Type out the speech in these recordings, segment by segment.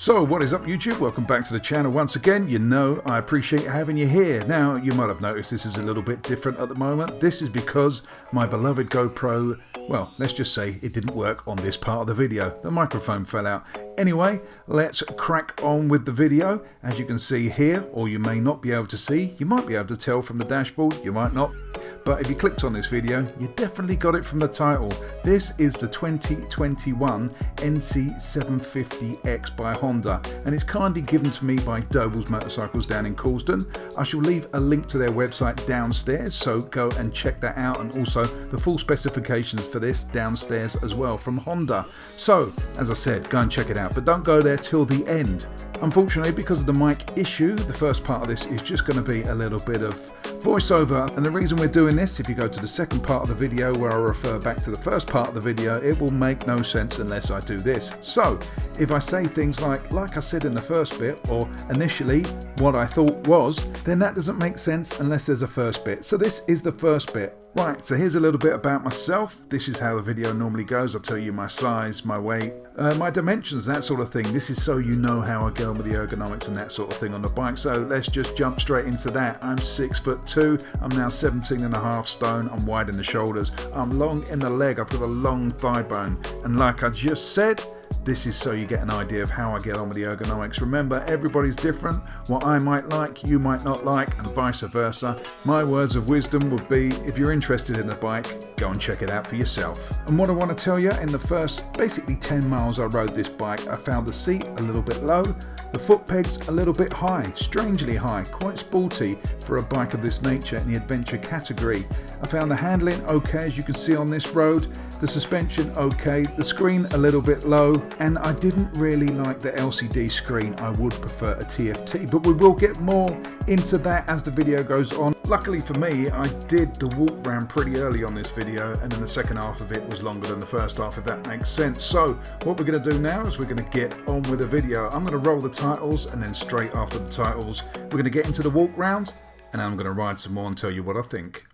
So what is up YouTube? Welcome back to the channel once again. You know I appreciate having you here. Now you might have noticed this is a little bit different at the moment. This is because my beloved GoPro, well, let's just say it didn't work on this part of the video. The microphone fell out. Anyway, let's crack on with the video. As you can see here, or you may not be able to see, you might be able to tell from the dashboard, you might not. But if you clicked on this video, you definitely got it from the title. This is the 2021 NC750X by Honda, and it's kindly given to me by Doble's Motorcycles down in Coulsdon. I shall leave a link to their website downstairs, so go and check that out, and also the full specifications for this downstairs as well from Honda. So, as I said, go and check it out, but don't go there till the end. Unfortunately, because of the mic issue, the first part of this is just going to be a little bit of voiceover, and the reason we're doing this, if you go to the second part of the video where I refer back to the first part of the video, it will make no sense unless I do this. So if I say things like I said in the first bit, or initially what I thought was, then that doesn't make sense unless there's a first bit. So this is the first bit. Right, so here's a little bit about myself. This is how the video normally goes. I'll tell you my size, my weight, my dimensions, that sort of thing. This is so you know how I go with the ergonomics and that sort of thing on the bike. So let's just jump straight into that. I'm 6'2". I'm now 17.5 stone. I'm wide in the shoulders. I'm long in the leg. I've got a long thigh bone. And like I just said, this is so you get an idea of how I get on with the ergonomics. Remember, everybody's different. What I might like, you might not like, and vice versa. My words of wisdom would be, if you're interested in a bike, go and check it out for yourself. And what I want to tell you, in the first basically 10 miles I rode this bike, I found the seat a little bit low, the foot pegs a little bit high, strangely high, quite sporty for a bike of this nature in the adventure category. I found the handling okay, as you can see on this road, the suspension okay, the screen a little bit low, and I didn't really like the LCD screen. I would prefer a TFT, but we will get more into that as the video goes on. Luckily for me, I did the walk round pretty early on this video, and then the second half of it was longer than the first half, if that makes sense. So what we're going to do now is we're going to get on with the video. I'm going to roll the titles, and then straight after the titles, we're going to get into the walk round, and I'm going to ride some more and tell you what I think.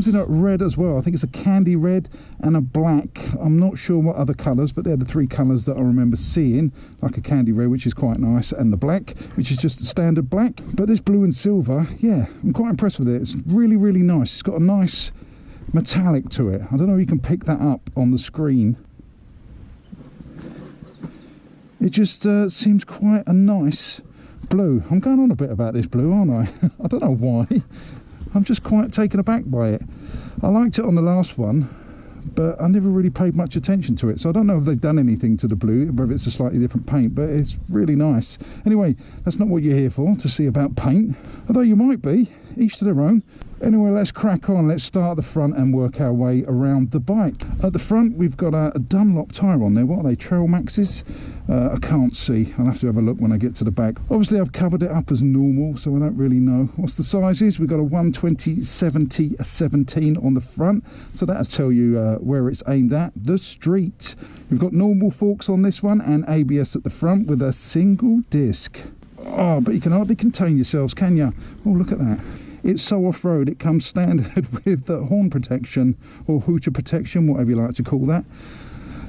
In a red as well. I think it's a candy red and a black. I'm not sure what other colours, but they're the three colours that I remember seeing, like a candy red, which is quite nice, and the black, which is just a standard black. But this blue and silver, yeah, I'm quite impressed with it. It's really, really nice. It's got a nice metallic to it. I don't know if you can pick that up on the screen. It just seems quite a nice blue. I'm going on a bit about this blue, aren't I? I don't know why. I'm just quite taken aback by it. I liked it on the last one, but I never really paid much attention to it, so I don't know if they've done anything to the blue, whether it's a slightly different paint, but it's really nice. Anyway, that's not what you're here for, to see about paint, although you might be, each to their own. Anyway, let's crack on. Let's start at the front and work our way around the bike. At the front, we've got a Dunlop tyre on there. What are they, Trail Maxes? I can't see. I'll have to have a look when I get to the back. Obviously, I've covered it up as normal, so I don't really know. What's the sizes? We've got a 120/70/17 on the front, so that'll tell you where it's aimed at. The street. We've got normal forks on this one and ABS at the front with a single disc. Oh, but you can hardly contain yourselves, can you? Oh, look at that. It's so off-road, it comes standard with horn protection or hooter protection, whatever you like to call that.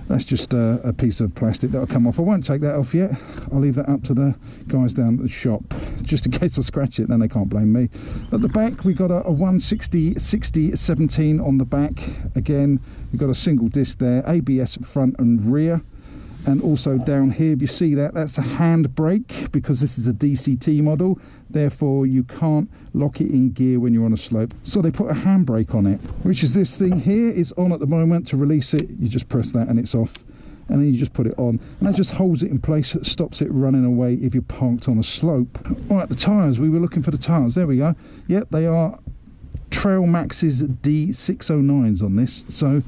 That's just a piece of plastic that'll come off. I won't take that off yet. I'll leave that up to the guys down at the shop. Just in case I scratch it, then they can't blame me. At the back, we've got a 160/60/17 on the back. Again, we've got a single disc there, ABS front and rear. And also down here, if you see that, that's a hand brake, because this is a DCT model, therefore you can't lock it in gear when you're on a slope. So they put a hand brake on it, which is this thing here. Is on at the moment. To release it, you just press that and it's off, and then you just put it on, and that just holds it in place. It stops it running away if you're parked on a slope. Right, the tyres, we were looking for the tyres. There we go. Yep, they are Trail Max's D609s on this, so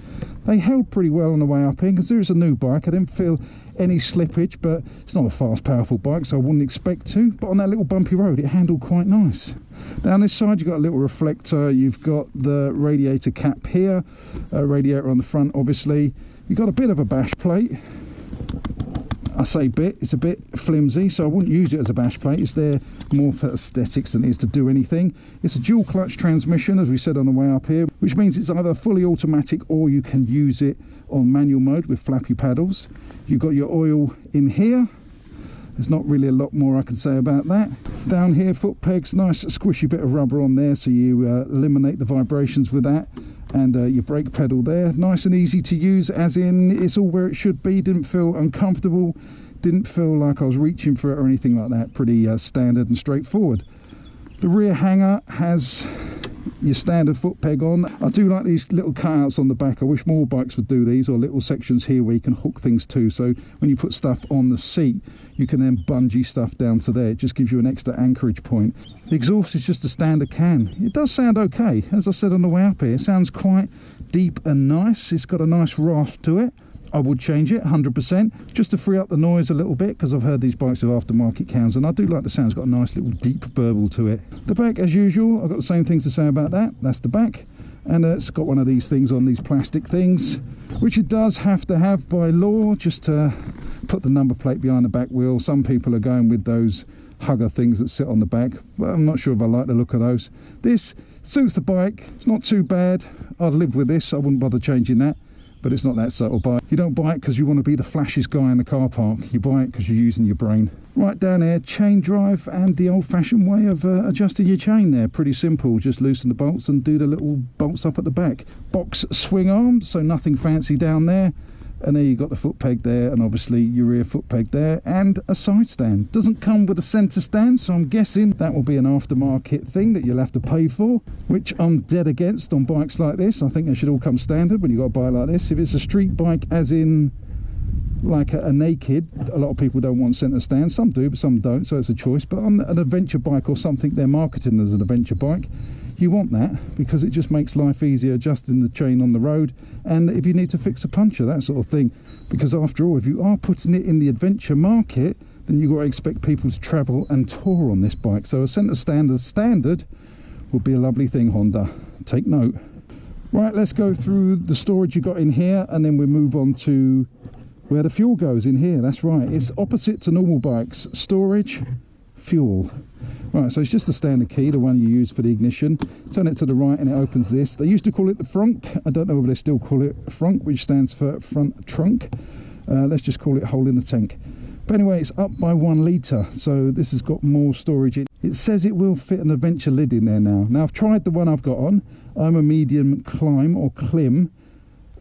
they held pretty well on the way up here, because there is a new bike. I didn't feel any slippage, but it's not a fast, powerful bike, so I wouldn't expect to. But on that little bumpy road, it handled quite nice. Down this side, you've got a little reflector. You've got the radiator cap here, radiator on the front, obviously. You've got a bit of a bash plate. I say bit, it's a bit flimsy, so I wouldn't use it as a bash plate. It's there more for aesthetics than it is to do anything. It's a dual clutch transmission, as we said on the way up here, which means it's either fully automatic or you can use it on manual mode with flappy paddles. You've got your oil in here. There's not really a lot more I can say about that. Down here, foot pegs, nice squishy bit of rubber on there, so you eliminate the vibrations with that. And your brake pedal there, nice and easy to use, as in it's all where it should be. Didn't feel uncomfortable, didn't feel like I was reaching for it or anything like that. Pretty standard and straightforward. The rear hanger has your standard foot peg on. I do like these little cutouts on the back. I wish more bikes would do these, or little sections here where you can hook things to, so when you put stuff on the seat you can then bungee stuff down to there. It just gives you an extra anchorage point. The exhaust is just a standard can. It does sound okay, as I said on the way up here. It sounds quite deep and nice. It's got a nice rasp to it. I would change it 100%, just to free up the noise a little bit, because I've heard these bikes with aftermarket cans and I do like the sound. It's got a nice little deep burble to it. The back, as usual, I've got the same things to say about that. That's the back, and it's got one of these things on, these plastic things, which it does have to have by law, just to put the number plate behind the back wheel. Some people are going with those hugger things that sit on the back, but I'm not sure if I like the look of those. This suits the bike. It's not too bad. I'd live with this. I wouldn't bother changing that. But it's not that subtle bike. You don't buy it because you want to be the flashiest guy in the car park. You buy it because you're using your brain. Right down here, chain drive, and the old-fashioned way of adjusting your chain there. Pretty simple. Just loosen the bolts and do the little bolts up at the back. Box swing arms, so nothing fancy down there. And there you've got the foot peg there, and obviously your rear foot peg there, and a side stand. Doesn't come with a centre stand, so I'm guessing that will be an aftermarket thing that you'll have to pay for, which I'm dead against on bikes like this. I think they should all come standard when you've got a bike like this. If it's a street bike, as in like a naked, a lot of people don't want centre stand. Some do, but some don't, so it's a choice. But on an adventure bike, or something they're marketing as an adventure bike, you want that, because it just makes life easier adjusting the chain on the road, and if you need to fix a puncture, that sort of thing. Because after all, if you are putting it in the adventure market, then you've got to expect people to travel and tour on this bike. So a centre stand as standard would be a lovely thing, Honda. Take note. Right, let's go through the storage you got in here, and then we move on to where the fuel goes in here. That's right, it's opposite to normal bikes. Storage, fuel. Right, so it's just the standard key, the one you use for the ignition. Turn it to the right and it opens this. They used to call it the frunk. I don't know whether they still call it frunk, which stands for front trunk. Let's just call it hole in the tank. But anyway, it's up by 1 litre, so this has got more storage in. It says it will fit an adventure lid in there now. Now, I've tried the one I've got on. I'm a medium climb or clim.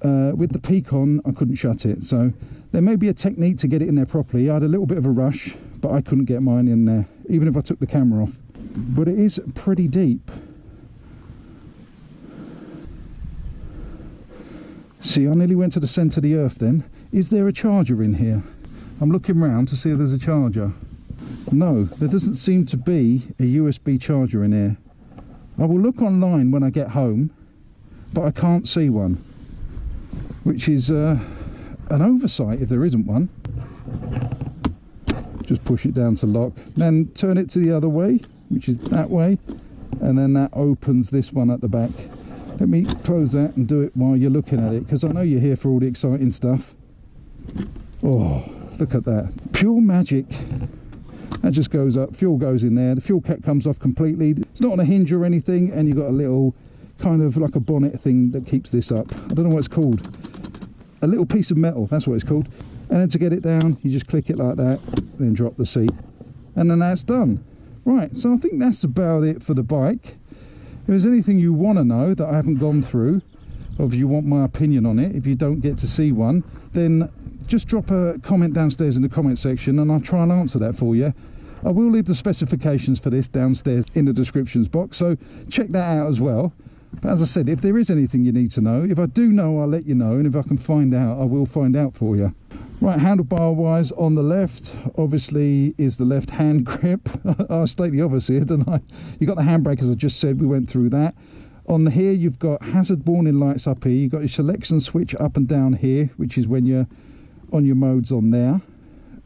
With the peak on, I couldn't shut it, so there may be a technique to get it in there properly. I had a little bit of a rush, but I couldn't get mine in there, even if I took the camera off. But it is pretty deep. See, I nearly went to the centre of the earth then. Is there a charger in here? I'm looking round to see if there's a charger. No, there doesn't seem to be a USB charger in here. I will look online when I get home, but I can't see one, which is an oversight if there isn't one. Just push it down to lock, then turn it to the other way, which is that way, and then that opens this one at the back. Let me close that and do it while you're looking at it, because I know you're here for all the exciting stuff. Oh, look at that. Pure magic. That just goes up, fuel goes in there, the fuel cap comes off completely. It's not on a hinge or anything, and you've got a little kind of like a bonnet thing that keeps this up. I don't know what it's called. A little piece of metal, that's what it's called. And then to get it down, you just click it like that, then drop the seat, and then that's done. Right, so I think that's about it for the bike. If there's anything you want to know that I haven't gone through, or if you want my opinion on it, if you don't get to see one, then just drop a comment downstairs in the comment section and I'll try and answer that for you. I will leave the specifications for this downstairs in the descriptions box, so check that out as well. But as I said, if there is anything you need to know, if I do know, I'll let you know, and if I can find out, I will find out for you. Right, handlebar wise on the left, obviously is the left hand grip. I'll state the obvious here, didn't I? You've got the handbrake, as I just said, we went through that. On here, you've got hazard warning lights up here. You've got your selection switch up and down here, which is when you're on your modes on there.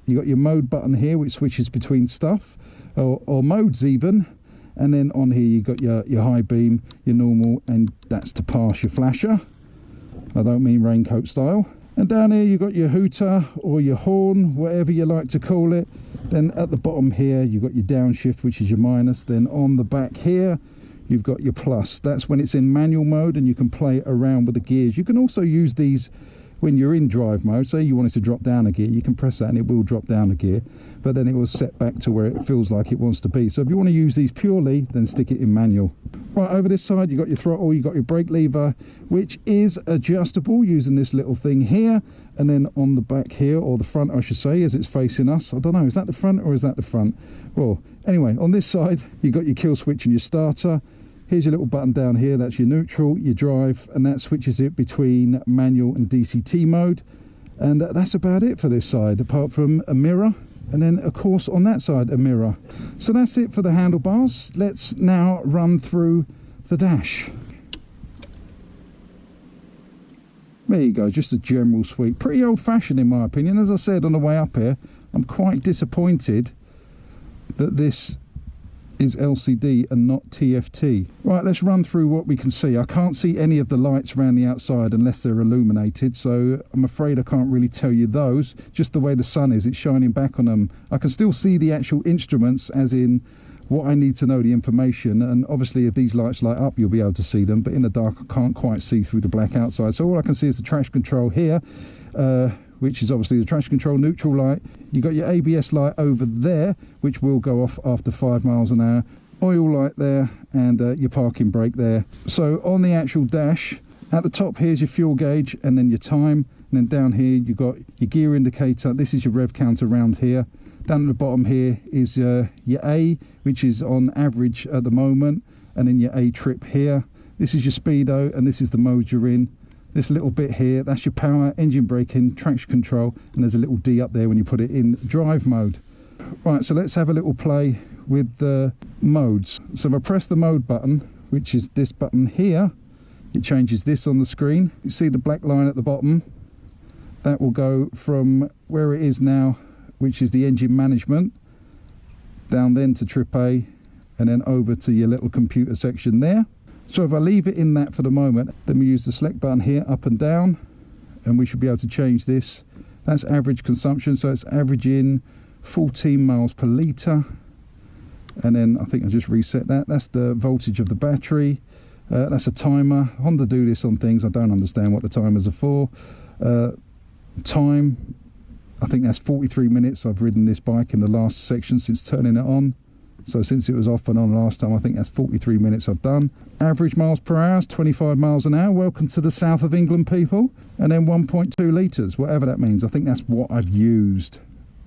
You've got your mode button here, which switches between stuff, or modes even. And then on here, you've got your high beam, your normal, and that's to pass your flasher. I don't mean raincoat style. And down here, you've got your hooter or your horn, whatever you like to call it. Then at the bottom here, you've got your downshift, which is your minus. Then on the back here, you've got your plus. That's when it's in manual mode and you can play around with the gears. You can also use these when you're in drive mode. Say you wanted to drop down a gear, you can press that and it will drop down a gear, but then it will set back to where it feels like it wants to be. So if you want to use these purely, then stick it in manual. Right, over this side, you've got your throttle, you've got your brake lever, which is adjustable using this little thing here. And then on the back here, or the front I should say, as it's facing us, I don't know, is that the front or is that the front? Well, anyway, on this side, you've got your kill switch and your starter. Here's your little button down here, that's your neutral, your drive, and that switches it between manual and DCT mode. And that's about it for this side, apart from a mirror, and then of course on that side a mirror. So that's it for the handlebars. Let's now run through the dash. There you go, just a general sweep. Pretty old-fashioned in my opinion. As I said on the way up here, I'm quite disappointed that this is LCD and not TFT. Right, let's run through what we can see. I can't see any of the lights around the outside unless they're illuminated, so I'm afraid I can't really tell you those. Just the way the sun is, it's shining back on them. I can still see the actual instruments, as in what I need to know, the information, and obviously if these lights light up you'll be able to see them, but in the dark I can't quite see through the black outside. So all I can see is the traction control here, which is obviously the traction control neutral light. You've got your ABS light over there, which will go off after 5 miles an hour. Oil light there, and your parking brake there. So on the actual dash, at the top here's your fuel gauge, and then your time. And then down here you've got your gear indicator. This is your rev counter around here. Down at the bottom here is your A, which is on average at the moment. And then your A trip here. This is your speedo, and this is the mode you're in. This little bit here, that's your power, engine braking, traction control, and there's a little D up there when you put it in drive mode. Right, so let's have a little play with the modes. So if I press the mode button, which is this button here, it changes this on the screen. You see the black line at the bottom? That will go from where it is now, which is the engine management, down then to trip A, and then over to your little computer section there. So if I leave it in that for the moment, then we use the select button here, up and down, and we should be able to change this. That's average consumption, so it's averaging 14 miles per litre. And then I think I just reset that. That's the voltage of the battery. That's a timer. Honda do this on things. I don't understand what the timers are for. Time, I think that's 43 minutes. I've ridden this bike in the last section since turning it on. So since it was off and on last time, I think that's 43 minutes I've done. Average miles per hour is 25 miles an hour. Welcome to the south of England, people. And then 1.2 litres, whatever that means. I think that's what I've used.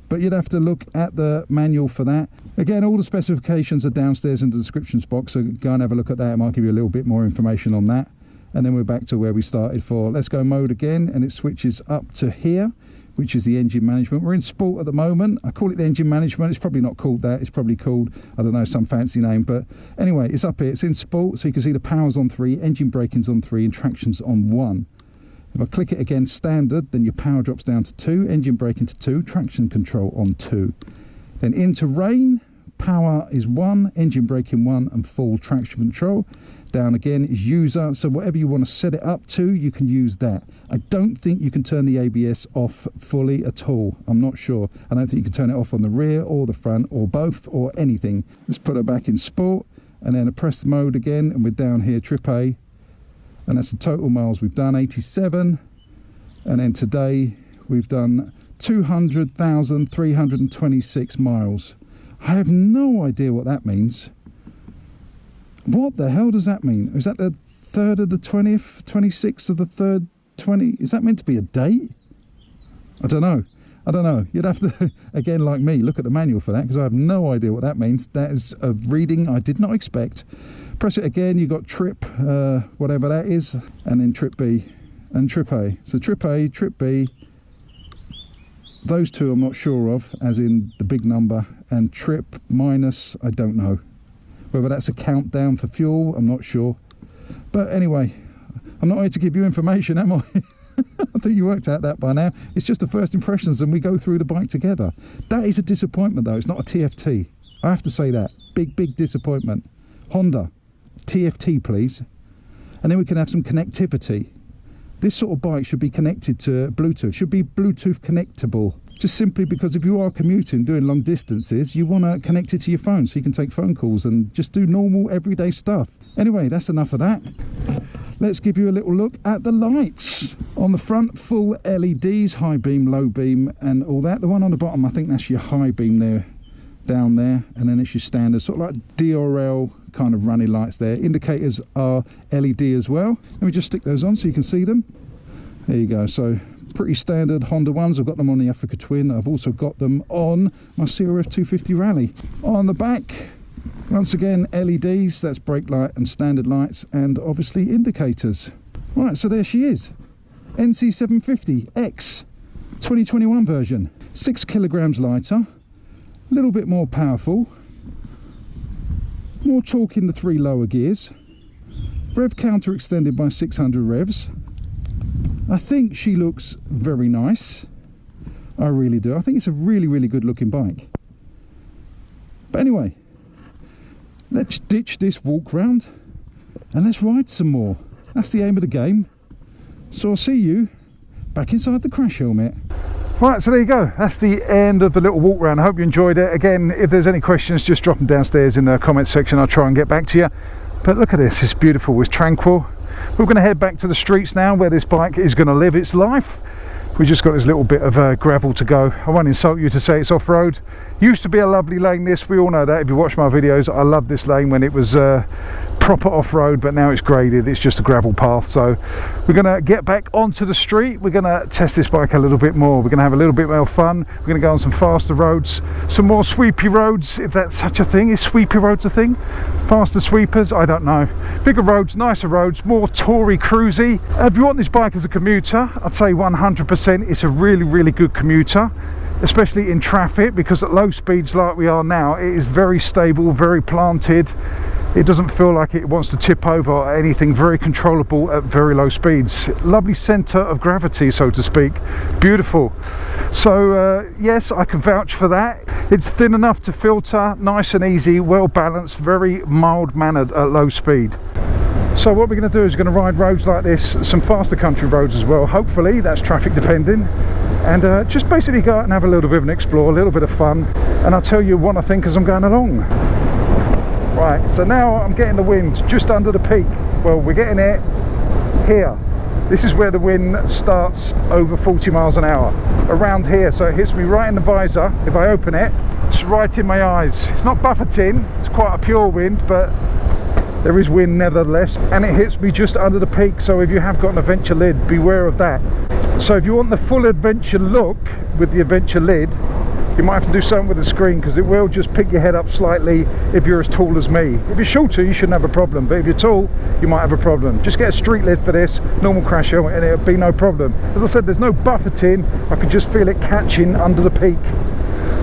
But you'd have to look at the manual for that. Again, all the specifications are downstairs in the descriptions box, so go and have a look at that. It might give you a little bit more information on that. And then we're back to where we started for. Let's go mode again, and it switches up to here, which is the engine management. We're in sport at the moment. I call it the engine management. It's probably not called that. It's probably called, I don't know, some fancy name. But anyway, it's up here. It's in sport, so you can see the power's on 3, engine braking's on 3, and traction's on 1. If I click it again standard, then your power drops down to 2, engine braking to 2, traction control on 2. Then into rain, power is 1, engine braking 1, and full traction control. Down again is user, so whatever you want to set it up to, you can use that. I don't think you can turn the ABS off fully at all. I'm not sure. I don't think you can turn it off on the rear or the front or both or anything. Let's put it back in sport, and then I press the mode again, and we're down here, trip A, and that's the total miles we've done, 87. And then today we've done 200,326 miles. I have no idea what that means. What the hell does that mean? Is that the 3rd of the 20th, 26th of the 3rd, 20? Is that meant to be a date? I don't know. You'd have to, again, like me, look at the manual for that, because I have no idea what that means. That is a reading I did not expect. Press it again, you've got trip, whatever that is, and then trip B and trip A. So trip A, trip B, those two I'm not sure of, as in the big number, and trip minus, I don't know. Whether that's a countdown for fuel, I'm not sure. But anyway, I'm not here to give you information, am I? I think you worked out that by now. It's just the first impressions and we go through the bike together. That is a disappointment though, it's not a TFT. I have to say that. Big disappointment. Honda, TFT please. And then we can have some connectivity. This sort of bike should be connected to Bluetooth, should be Bluetooth connectable. Just simply because if you are commuting, doing long distances, you want to connect it to your phone so you can take phone calls and just do normal everyday stuff. Anyway, that's enough of that. Let's give you a little look at the lights. On the front, full LEDs, high beam, low beam, and all that. The one on the bottom, I think that's your high beam there, down there, and then it's your standard, sort of like DRL kind of running lights there. Indicators are LED as well. Let me just stick those on so you can see them. There you go. So pretty standard Honda ones. I've got them on the Africa Twin. I've also got them on my CRF 250 Rally. On the back, once again, LEDs, that's brake light and standard lights, and obviously indicators. Right, so there she is. NC750X 2021 version. 6 kilograms lighter, a little bit more powerful, more torque in the 3 lower gears, rev counter extended by 600 revs. I think she looks very nice. I really do. I think it's a really good looking bike. But anyway, let's ditch this walk round and let's ride some more. That's the aim of the game. So I'll see you back inside the crash helmet. Right, so there you go. That's the end of the little walk round. I hope you enjoyed it. Again, if there's any questions, just drop them downstairs in the comment section. I'll try and get back to you. But look at this, it's beautiful, it's tranquil. We're going to head back to the streets now where this bike is going to live its life. We just got this little bit of gravel to go. I won't insult you to say it's off-road. Used to be a lovely lane, this, we all know that if you watch my videos. I loved this lane when it was proper off-road, but now it's graded, it's just a gravel path. So we're going to get back onto the street. We're going to test this bike a little bit more. We're going to have a little bit more fun. We're going to go on some faster roads, some more sweepy roads, if that's such a thing. Is sweepy roads a thing? Faster sweepers? I don't know. Bigger roads, nicer roads, more toury cruisy. If you want this bike as a commuter, I'd say 100% it's a really good commuter, especially in traffic, because at low speeds like we are now, it is very stable, very planted. It doesn't feel like it wants to tip over or anything. Very controllable at very low speeds. Lovely centre of gravity, so to speak. Beautiful. So yes, I can vouch for that. It's thin enough to filter, nice and easy, well balanced, very mild mannered at low speed. So what we're going to do is we're going to ride roads like this, some faster country roads as well. Hopefully that's traffic depending, and just basically go out and have a little bit of an explore, a little bit of fun, and I'll tell you what I think as I'm going along. Right, so now I'm getting the wind just under the peak. Well, we're getting it here. This is where the wind starts over 40 miles an hour, around here. So it hits me right in the visor. If I open it, it's right in my eyes. It's not buffeting, it's quite a pure wind, but there is wind nevertheless, and it hits me just under the peak. So if you have got an adventure lid, beware of that. So if you want the full adventure look with the adventure lid, you might have to do something with the screen, because it will just pick your head up slightly if you're as tall as me. If you're shorter, you shouldn't have a problem, but if you're tall, you might have a problem. Just get a street lid for this, normal crash helmet, and it'll be no problem. As I said, there's no buffeting. I can just feel it catching under the peak.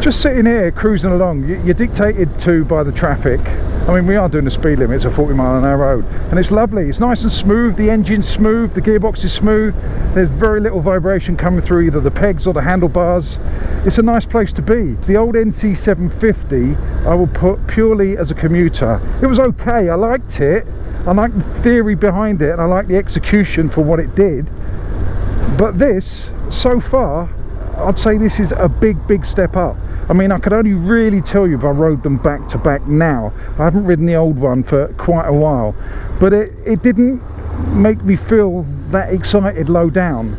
Just sitting here cruising along, you're dictated to by the traffic. I mean, we are doing the speed limit, it's a 40-mile-an-hour road, and it's lovely. It's nice and smooth, the engine's smooth, the gearbox is smooth. There's very little vibration coming through either the pegs or the handlebars. It's a nice place to be. The old NC750 I will put purely as a commuter. It was okay, I liked it. I liked the theory behind it, and I liked the execution for what it did. But this, so far, I'd say this is a big step up. I mean, I could only really tell you if I rode them back to back now. I haven't ridden the old one for quite a while, but it didn't make me feel that excited low down.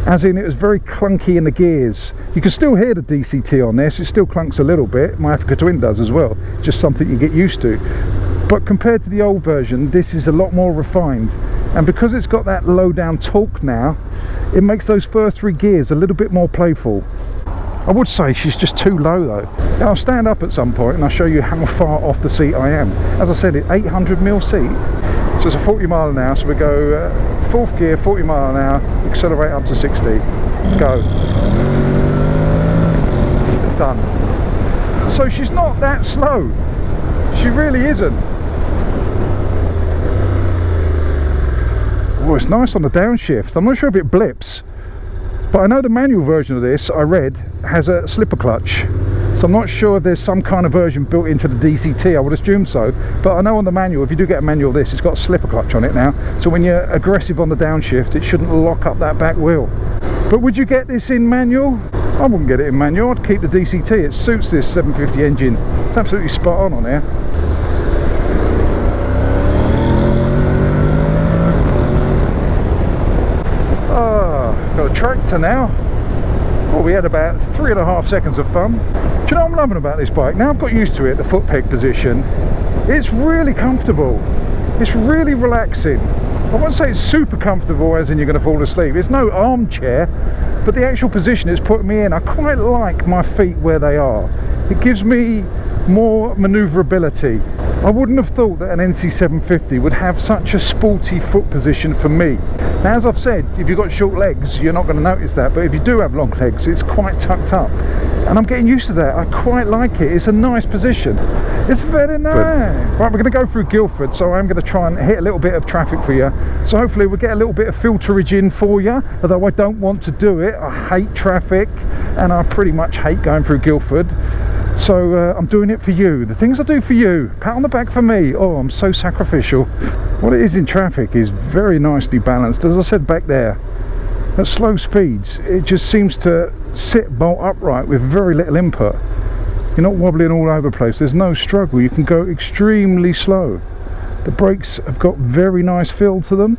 As in, it was very clunky in the gears. You can still hear the DCT on this, it still clunks a little bit. My Africa Twin does as well, just something you get used to. But compared to the old version, this is a lot more refined. and because it's got that low down torque now, it makes those first 3 gears a little bit more playful. I would say she's just too low though. Now I'll stand up at some point and I'll show you how far off the seat I am. As I said, it's 800mm seat, so it's a 40 mile an hour, so we go 4th gear, 40 mile an hour, accelerate up to 60, go. Done. So she's not that slow, she really isn't. Oh, it's nice on the downshift. I'm not sure if it blips, but I know the manual version of this, I read, has a slipper clutch. So I'm not sure if there's some kind of version built into the DCT, I would assume so. But I know on the manual, if you do get a manual of this, it's got a slipper clutch on it now. So when you're aggressive on the downshift, it shouldn't lock up that back wheel. But would you get this in manual? I wouldn't get it in manual, I'd keep the DCT. It suits this 750 engine. It's absolutely spot on here. Got a tractor now. Well, we had about 3.5 seconds of fun. Do you know what I'm loving about this bike? Now I've got used to it, the foot peg position. It's really comfortable. It's really relaxing. I won't say it's super comfortable as in you're going to fall asleep. It's no armchair, but the actual position it's putting me in, I quite like my feet where they are. It gives me more manoeuvrability. I wouldn't have thought that an NC750 would have such a sporty foot position for me. Now, as I've said, if you've got short legs, you're not going to notice that, but if you do have long legs, it's quite tucked up. And I'm getting used to that. I quite like it. It's a nice position. It's very nice. Right, we're going to go through Guildford, so I'm going to try and hit a little bit of traffic for you. So hopefully we'll get a little bit of filterage in for you, although I don't want to do it. I hate traffic, and I pretty much hate going through Guildford. So I'm doing it for you. The things I do for you, pat on the back for me. Oh, I'm so sacrificial. What it is in traffic is very nicely balanced. As I said back there, at slow speeds, it just seems to sit bolt upright with very little input. You're not wobbling all over the place. There's no struggle. You can go extremely slow. The brakes have got very nice feel to them.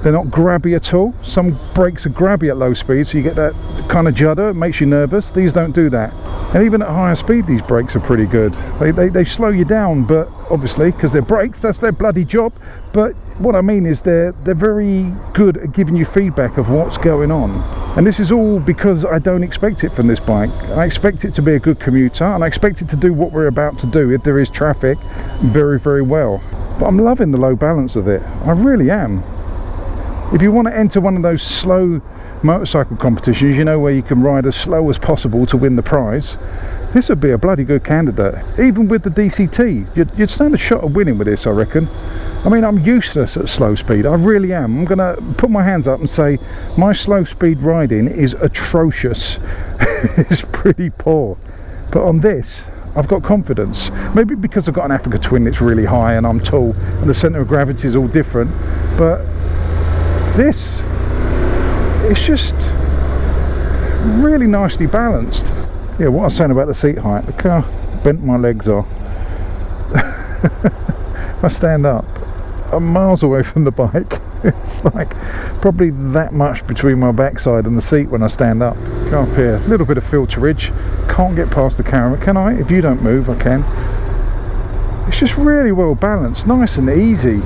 They're not grabby at all. Some brakes are grabby at low speed, so you get that kind of judder. It makes you nervous. These don't do that. And even at higher speed, these brakes are pretty good. They slow you down, but obviously, because they're brakes, that's their bloody job. But what I mean is they're very good at giving you feedback of what's going on. And this is all because I don't expect it from this bike. I expect it to be a good commuter, and I expect it to do what we're about to do if there is traffic very, very well. But I'm loving the low balance of it. I really am. If you want to enter one of those slow motorcycle competitions, you know, where you can ride as slow as possible to win the prize, this would be a bloody good candidate. Even with the DCT, you'd stand a shot of winning with this, I reckon. I mean, I'm useless at slow speed, I really am. I'm gonna put my hands up and say my slow speed riding is atrocious. It's pretty poor. But on this, I've got confidence. Maybe because I've got an Africa Twin that's really high and I'm tall and the centre of gravity is all different, but this, it's just really nicely balanced. Yeah, what I was saying about the seat height, the car bent my legs off. If I stand up, I'm miles away from the bike. It's like probably that much between my backside and the seat when I stand up. Go up here, a little bit of filterage. Can't get past the camera, can I? If you don't move, I can. It's just really well balanced, nice and easy.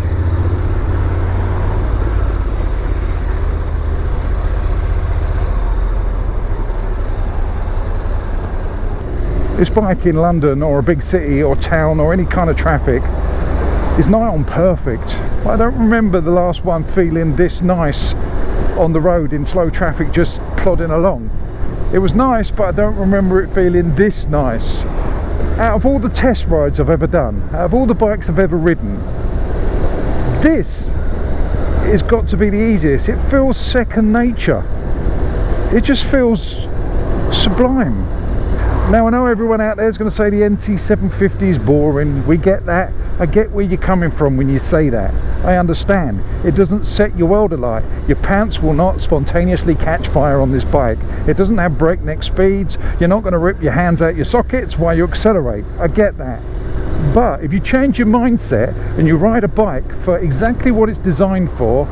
This bike in London or a big city or town or any kind of traffic is nigh on perfect. I don't remember the last one feeling this nice on the road in slow traffic, just plodding along. It was nice, but I don't remember it feeling this nice. Out of all the test rides I've ever done, out of all the bikes I've ever ridden, this has got to be the easiest. It feels second nature. It just feels sublime. Now, I know everyone out there is going to say the NC750 is boring. We get that. I get where you're coming from when you say that. I understand. It doesn't set your world alight. Your pants will not spontaneously catch fire on this bike. It doesn't have breakneck speeds. You're not going to rip your hands out your sockets while you accelerate. I get that. But if you change your mindset and you ride a bike for exactly what it's designed for,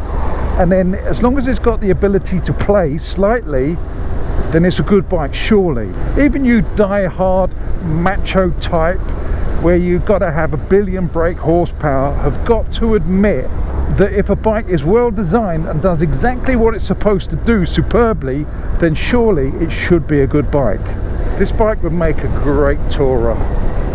and then as long as it's got the ability to play slightly, then it's a good bike, surely. Even you die-hard macho type where you've got to have 1 billion brake horsepower have got to admit that if a bike is well designed and does exactly what it's supposed to do superbly, then surely it should be a good bike. This bike would make a great tourer.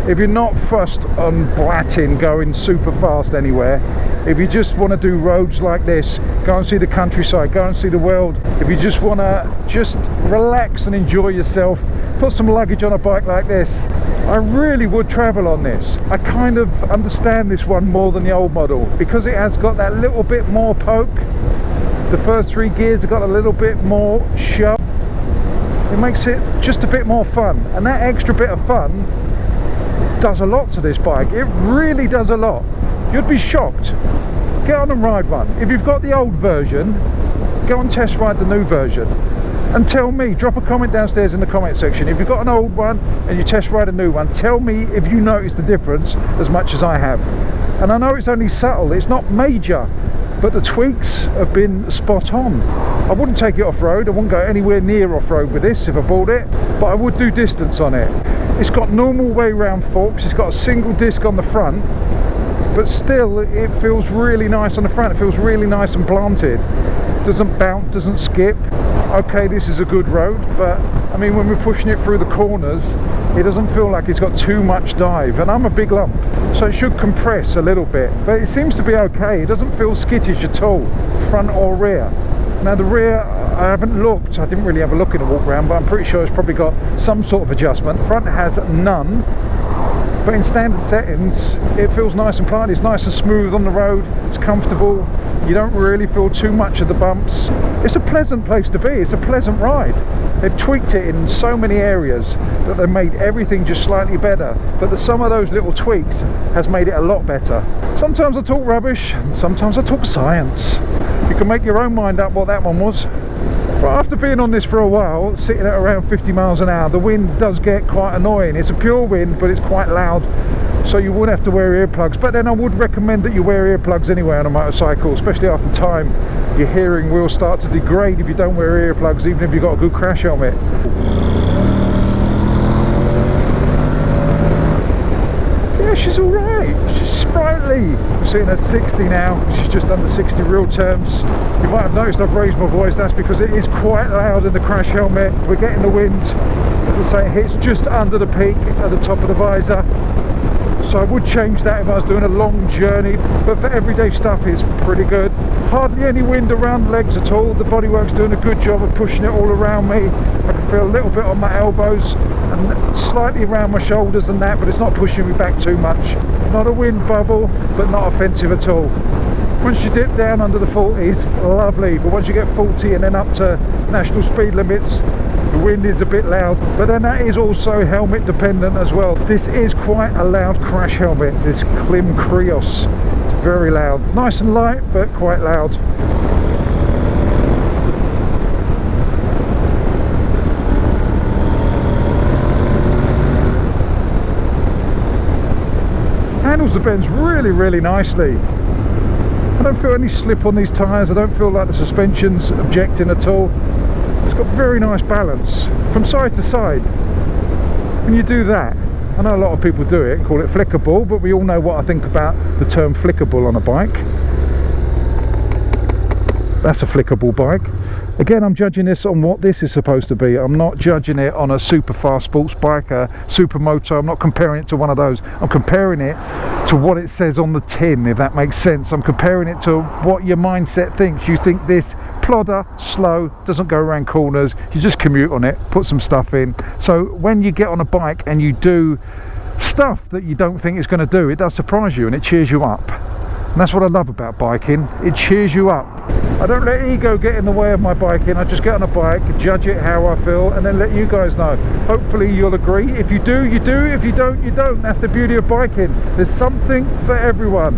If you're not fussed on blatting going super fast anywhere, if you just want to do roads like this, go and see the countryside, go and see the world, if you just want to just relax and enjoy yourself, put some luggage on a bike like this, I really would travel on this. I kind of understand this one more than the old model because it has got that little bit more poke. The first 3 gears have got a little bit more shove. It makes it just a bit more fun, and that extra bit of fun does a lot to this bike. It really does a lot. You'd be shocked. Get on and ride one. If you've got the old version, go and test ride the new version and tell me, drop a comment downstairs in the comment section. If you've got an old one and you test ride a new one, tell me if you notice the difference as much as I have. And I know it's only subtle, it's not major, but the tweaks have been spot on. I wouldn't take it off-road, I wouldn't go anywhere near off-road with this if I bought it, but I would do distance on it. It's got normal way round forks, it's got a single disc on the front, but still it feels really nice on the front, it feels really nice and planted. Doesn't bounce, doesn't skip. Okay, this is a good road, but I mean when we're pushing it through the corners, it doesn't feel like it's got too much dive, and I'm a big lump, so it should compress a little bit, but it seems to be okay. It doesn't feel skittish at all, front or rear. Now the rear, I haven't looked, I didn't really have a look in the walk round, but I'm pretty sure it's probably got some sort of adjustment. Front has none, but in standard settings it feels nice and planted. It's nice and smooth on the road, it's comfortable, you don't really feel too much of the bumps. It's a pleasant place to be, it's a pleasant ride. They've tweaked it in so many areas that they've made everything just slightly better, but the sum of those little tweaks has made it a lot better. Sometimes I talk rubbish and sometimes I talk science. You can make your own mind up what that one was. But after being on this for a while, sitting at around 50 miles an hour, the wind does get quite annoying. It's a pure wind, but it's quite loud, so you would have to wear earplugs. But then I would recommend that you wear earplugs anyway on a motorcycle, especially after time. Your hearing will start to degrade if you don't wear earplugs, even if you've got a good crash helmet. Yeah, she's alright, she's sprightly. We're sitting at 60 now, she's just under 60 real terms. You might have noticed I've raised my voice, that's because it is quite loud in the crash helmet. We're getting the wind, as I say, it hits just under the peak at the top of the visor. So I would change that if I was doing a long journey, but for everyday stuff it's pretty good. Hardly any wind around the legs at all. The bodywork's doing a good job of pushing it all around me. I can feel a little bit on my elbows and slightly around my shoulders and that, but it's not pushing me back too much. Not a wind bubble, but not offensive at all. Once you dip down under the 40s, lovely, but once you get 40 and then up to national speed limits, the wind is a bit loud, but then that is also helmet dependent as well. This is quite a loud crash helmet, this Klim Krios. It's very loud. Nice and light, but quite loud. Handles the bends really, really nicely. I don't feel any slip on these tyres, I don't feel like the suspension's objecting at all. It's got very nice balance from side to side. When you do that, I know a lot of people do it, call it flickable, but we all know what I think about the term flickable on a bike. That's a flickable bike. Again, I'm judging this on what this is supposed to be. I'm not judging it on a super fast sports bike, a supermoto. I'm not comparing it to one of those. I'm comparing it to what it says on the tin, if that makes sense. I'm comparing it to what your mindset thinks. You think this plodder, slow, doesn't go around corners, you just commute on it, put some stuff in. So when you get on a bike and you do stuff that you don't think it's going to do, it does surprise you and it cheers you up. And that's what I love about biking, it cheers you up. I don't let ego get in the way of my biking, I just get on a bike, judge it how I feel, and then let you guys know. Hopefully you'll agree. If you do, you do. If you don't, you don't. That's the beauty of biking. There's something for everyone.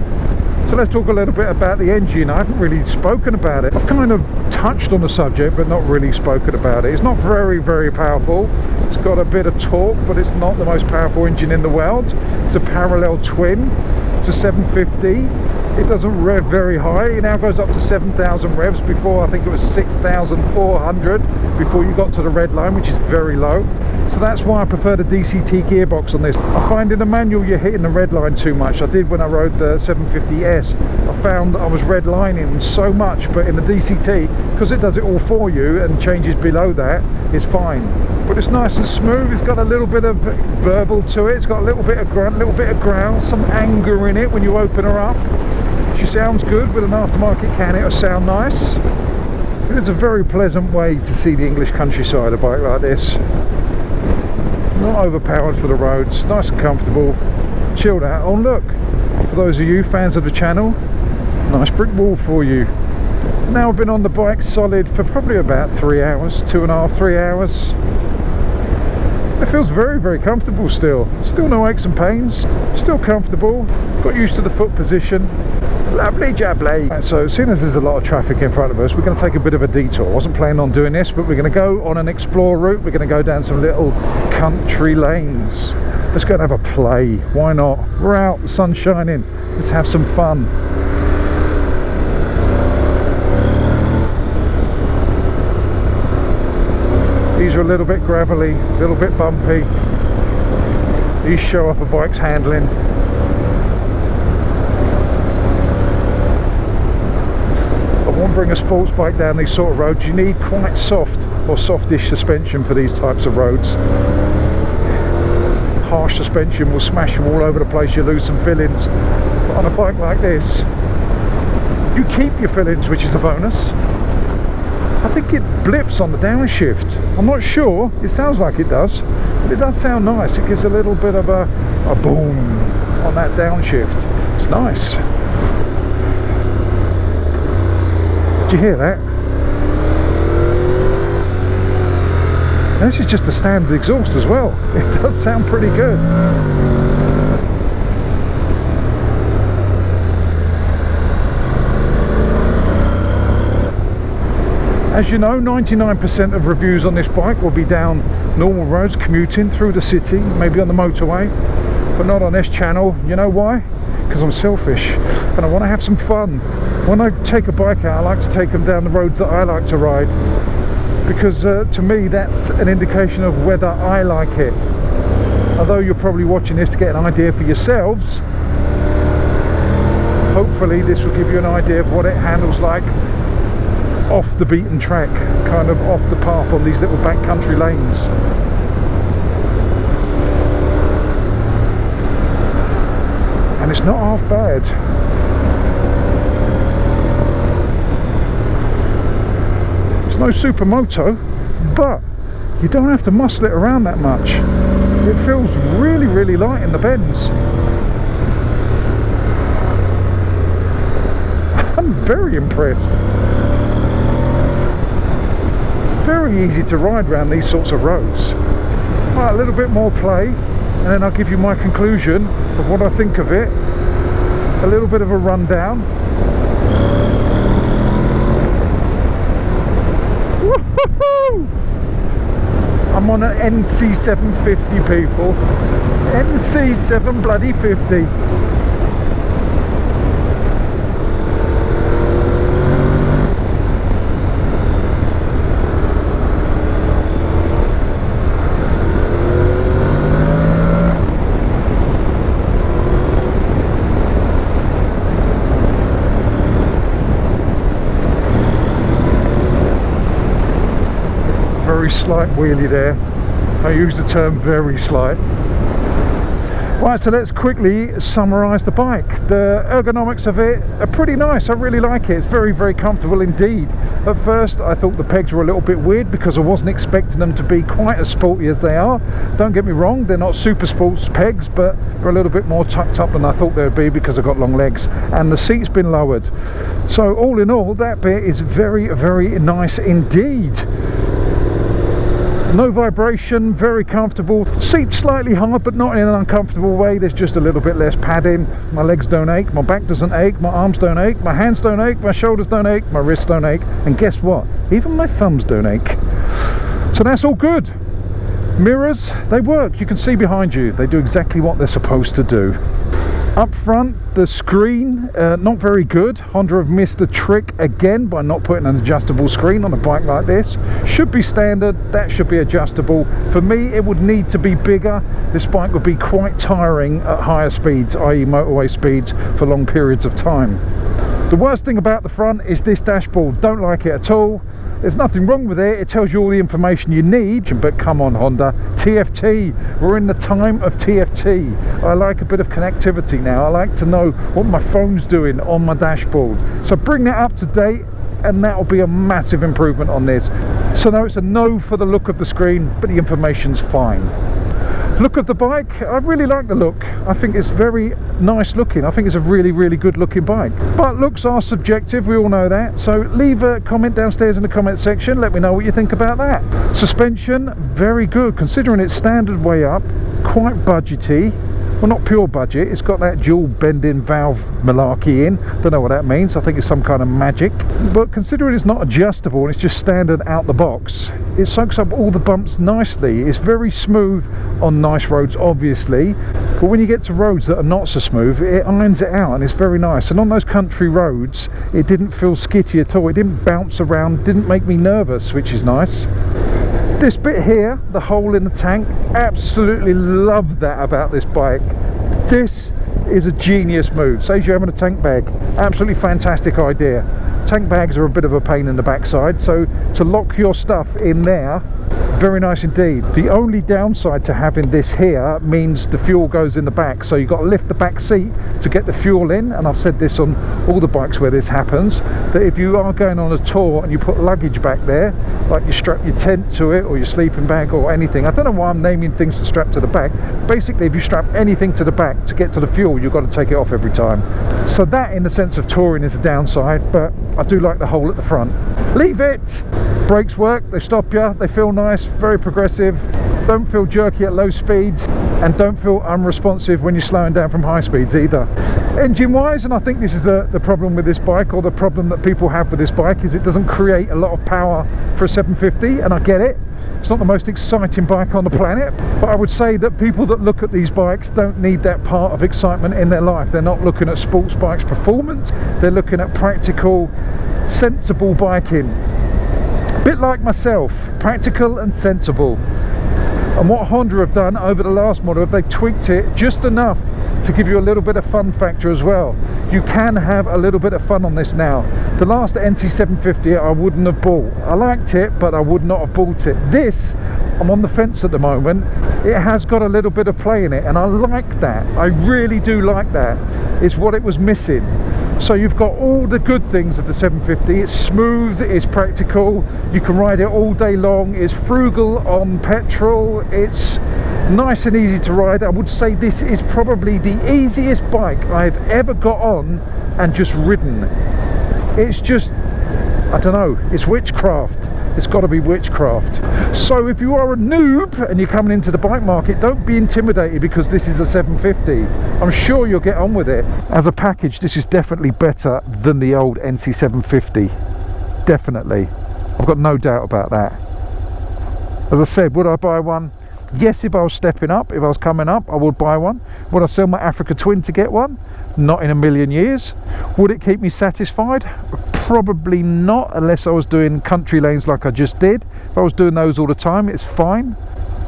So let's talk a little bit about the engine. I haven't really spoken about it. I've kind of touched on the subject, but not really spoken about it. It's not very, very powerful. It's got a bit of torque, but it's not the most powerful engine in the world. It's a parallel twin. It's a 750. It doesn't rev very high. It now goes up to 7,000 revs. Before, I think it was 6,400 before you got to the red line, which is very low. So that's why I prefer the DCT gearbox on this. I find in the manual you're hitting the red line too much. I did when I rode the 750S. I found that I was red lining so much, but in the DCT, because it does it all for you and changes below that, it's fine. But it's nice and smooth. It's got a little bit of burble to it. It's got a little bit of grunt, a little bit of growl, some anger in it when you open her up. She sounds good with an aftermarket can. It'll sound nice. It's a very pleasant way to see the English countryside, a bike like this. Not overpowered for the roads, nice and comfortable, chilled out. Oh look, for those of you fans of the channel, nice brick wall for you. Now I've been on the bike solid for probably about 3 hours, 2.5, 3 hours. It feels very, very comfortable still. Still no aches and pains, still comfortable. Got used to the foot position. Lovely jubbly. Right, so seeing as there's a lot of traffic in front of us, we're going to take a bit of a detour. I wasn't planning on doing this, but we're going to go on an explore route. We're going to go down some little country lanes. Let's go and have a play. Why not? We're out, the sun's shining. Let's have some fun. These are a little bit gravelly, a little bit bumpy. These show up a bike's handling. Bring a sports bike down these sort of roads, you need quite soft or softish suspension for these types of roads. Harsh suspension will smash you all over the place, you lose some fillings. But on a bike like this, you keep your fillings, which is a bonus. I think it blips on the downshift. I'm not sure, it sounds like it does, but it does sound nice. It gives a little bit of a boom on that downshift. It's nice. Did you hear that? And this is just the standard exhaust as well. It does sound pretty good. As you know, 99% of reviews on this bike will be down normal roads, commuting through the city, maybe on the motorway, but not on this channel. You know why? Because I'm selfish and I want to have some fun. When I take a bike out, I like to take them down the roads that I like to ride, because to me that's an indication of whether I like it. Although you're probably watching this to get an idea for yourselves, hopefully this will give you an idea of what it handles like off the beaten track, kind of off the path on these little backcountry lanes. And it's not half bad. It's no supermoto, but you don't have to muscle it around that much. It feels really, really light in the bends. I'm very impressed. It's very easy to ride around these sorts of roads. Right, a little bit more play, and then I'll give you my conclusion of what I think of it. A little bit of a rundown. I'm on an NC750, people. NC750. Very slight wheelie there. I use the term very slight. Right, so let's quickly summarise the bike. The ergonomics of it are pretty nice. I really like it. It's very, very comfortable indeed. At first I thought the pegs were a little bit weird because I wasn't expecting them to be quite as sporty as they are. Don't get me wrong, they're not super sports pegs, but they're a little bit more tucked up than I thought they'd be because I've got long legs, and the seat's been lowered. So all in all, that bit is very, very nice indeed. No vibration, very comfortable. Seat slightly hard, but not in an uncomfortable way. There's just a little bit less padding. My legs don't ache, my back doesn't ache, my arms don't ache, my hands don't ache, my shoulders don't ache, my wrists don't ache, and guess what? Even my thumbs don't ache. So that's all good. Mirrors, they work. You can see behind you. They do exactly what they're supposed to do. Up front, the screen, not very good. Honda have missed a trick again by not putting an adjustable screen on a bike like this. Should be standard, that should be adjustable. For me, it would need to be bigger. This bike would be quite tiring at higher speeds, i.e. motorway speeds, for long periods of time. The worst thing about the front is this dashboard. Don't like it at all. There's nothing wrong with it, it tells you all the information you need, but come on Honda, TFT, we're in the time of TFT. I like a bit of connectivity now. I like to know what my phone's doing on my dashboard. So bring that up to date and that will be a massive improvement on this. So no, it's a no for the look of the screen, but the information's fine. Look of the bike, I really like the look. I think it's very nice looking. I think it's a really, really good looking bike. But looks are subjective, we all know that. So leave a comment downstairs in the comment section. Let me know what you think about that. Suspension, very good. Considering it's standard way up, quite budgety. Well, not pure budget, it's got that dual bending valve malarkey in. Don't know what that means, I think it's some kind of magic. But considering it's not adjustable and it's just standard out the box, it soaks up all the bumps nicely. It's very smooth on nice roads, obviously, but when you get to roads that are not so smooth, it irons it out and it's very nice. And on those country roads, it didn't feel skitty at all. It didn't bounce around, didn't make me nervous, which is nice. This bit here, the hole in the tank, absolutely love that about this bike. This is a genius move. Saves you having a tank bag. Absolutely fantastic idea. Tank bags are a bit of a pain in the backside, so to lock your stuff in there, very nice indeed. The only downside to having this here means the fuel goes in the back, so you've got to lift the back seat to get the fuel in. And I've said this on all the bikes where this happens, that if you are going on a tour and you put luggage back there, like you strap your tent to it or your sleeping bag or anything, I don't know why I'm naming things to strap to the back. Basically, if you strap anything to the back to get to the fuel, you've got to take it off every time. So that, in the sense of touring, is a downside, but I do like the hole at the front. Leave it! Brakes work, they stop you, they feel nice, very progressive, don't feel jerky at low speeds, and don't feel unresponsive when you're slowing down from high speeds either. Engine wise, and I think this is the problem with this bike, or the problem that people have with this bike, is it doesn't create a lot of power for a 750, and I get it. It's not the most exciting bike on the planet, but I would say that people that look at these bikes don't need that part of excitement in their life. They're not looking at sports bikes performance, they're looking at practical, sensible biking. A bit like myself, practical and sensible. And what Honda have done over the last model, they've tweaked it just enough to give you a little bit of fun factor as well. You can have a little bit of fun on this now. The last NC750 I wouldn't have bought. I liked it, but I would not have bought it. This, I'm on the fence at the moment. It has got a little bit of play in it, and I like that. I really do like that. It's what it was missing. So you've got all the good things of the 750. It's smooth, it's practical, you can ride it all day long, it's frugal on petrol, it's nice and easy to ride. I would say this is probably the easiest bike I've ever got on and just ridden. It's just, I don't know, it's witchcraft. It's got to be witchcraft. So if you are a noob and you're coming into the bike market, don't be intimidated because this is a 750. I'm sure you'll get on with it. As a package, this is definitely better than the old NC750. Definitely. I've got no doubt about that. As I said, would I buy one? Yes, if I was stepping up, if I was coming up, I would buy one. Would I sell my Africa Twin to get one? Not in a million years. Would it keep me satisfied? Probably not, unless I was doing country lanes like I just did. If I was doing those all the time, it's fine.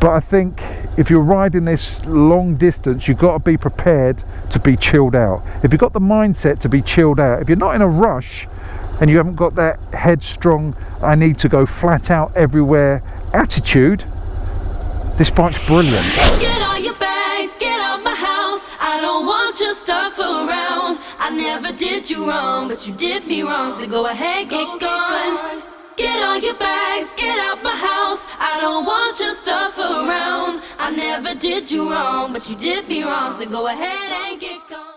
But I think if you're riding this long distance, you've got to be prepared to be chilled out. If you've got the mindset to be chilled out, if you're not in a rush and you haven't got that headstrong, I need to go flat out everywhere attitude, this bike's brilliant. Get all your bags, get out my house. I don't want your stuff around. I never did you wrong, but you did me wrong. So go ahead, get going. Get all your bags, get out my house. I don't want your stuff around. I never did you wrong, but you did me wrong. So go ahead and get going.